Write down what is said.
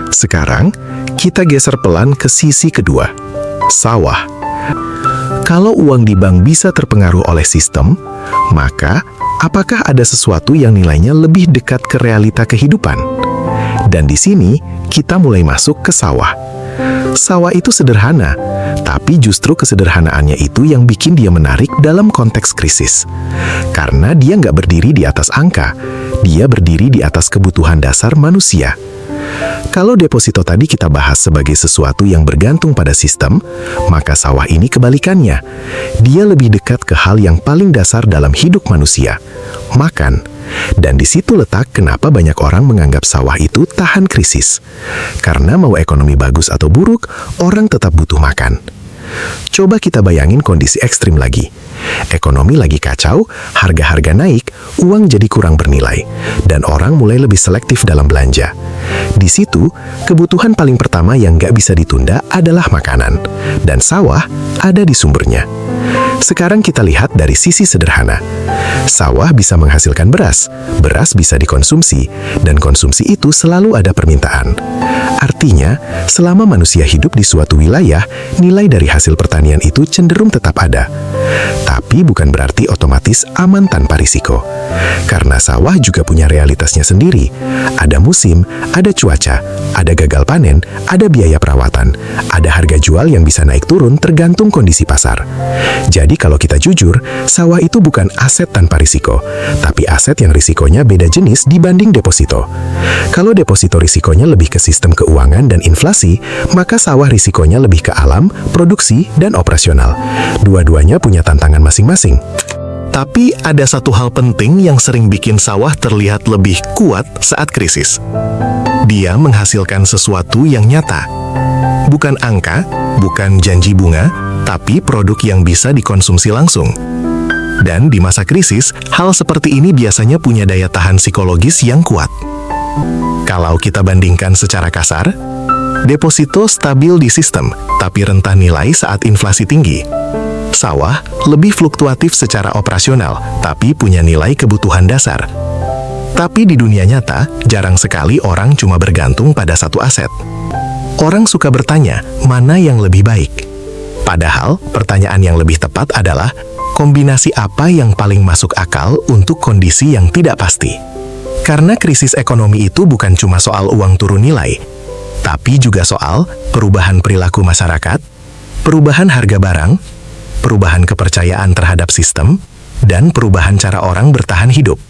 Sekarang, kita geser pelan ke sisi kedua, sawah. Kalau uang di bank bisa terpengaruh oleh sistem, maka apakah ada sesuatu yang nilainya lebih dekat ke realita kehidupan? Dan di sini, kita mulai masuk ke sawah. Sawah itu sederhana, tapi justru kesederhanaannya itu yang bikin dia menarik dalam konteks krisis. Karena dia nggak berdiri di atas angka, dia berdiri di atas kebutuhan dasar manusia. Kalau deposito tadi kita bahas sebagai sesuatu yang bergantung pada sistem, maka sawah ini kebalikannya. Dia lebih dekat ke hal yang paling dasar dalam hidup manusia, makan. Dan di situ letak kenapa banyak orang menganggap sawah itu tahan krisis. Karena mau ekonomi bagus atau buruk, orang tetap butuh makan. Coba kita bayangin kondisi ekstrim lagi. Ekonomi lagi kacau, harga-harga naik, uang jadi kurang bernilai, dan orang mulai lebih selektif dalam belanja. Di situ, kebutuhan paling pertama yang nggak bisa ditunda adalah makanan, dan sawah ada di sumbernya. Sekarang kita lihat dari sisi sederhana. Sawah bisa menghasilkan beras, beras bisa dikonsumsi, dan konsumsi itu selalu ada permintaan. Artinya, selama manusia hidup di suatu wilayah, nilai dari hasil pertanian itu cenderung tetap ada. Tapi bukan berarti otomatis aman tanpa risiko. Karena sawah juga punya realitasnya sendiri. Ada musim, ada cuaca, ada gagal panen, ada biaya perawatan, ada harga jual yang bisa naik turun tergantung kondisi pasar. Jadi kalau kita jujur, sawah itu bukan aset tanpa risiko, tapi aset yang risikonya beda jenis dibanding deposito. Kalau deposito risikonya lebih ke sistem keuangan dan inflasi, maka sawah risikonya lebih ke alam, produksi, dan operasional. Dua-duanya punya tantangan masing-masing. Tapi ada satu hal penting yang sering bikin sawah terlihat lebih kuat saat krisis. Dia menghasilkan sesuatu yang nyata. Bukan angka, bukan janji bunga, tapi produk yang bisa dikonsumsi langsung. Dan di masa krisis, hal seperti ini biasanya punya daya tahan psikologis yang kuat. Kalau kita bandingkan secara kasar, deposito stabil di sistem, tapi rentan nilai saat inflasi tinggi. Sawah lebih fluktuatif secara operasional, tapi punya nilai kebutuhan dasar. Tapi di dunia nyata, jarang sekali orang cuma bergantung pada satu aset. Orang suka bertanya, mana yang lebih baik? Padahal, pertanyaan yang lebih tepat adalah, kombinasi apa yang paling masuk akal untuk kondisi yang tidak pasti? Karena krisis ekonomi itu bukan cuma soal uang turun nilai, tapi juga soal perubahan perilaku masyarakat, perubahan harga barang, perubahan kepercayaan terhadap sistem, dan perubahan cara orang bertahan hidup.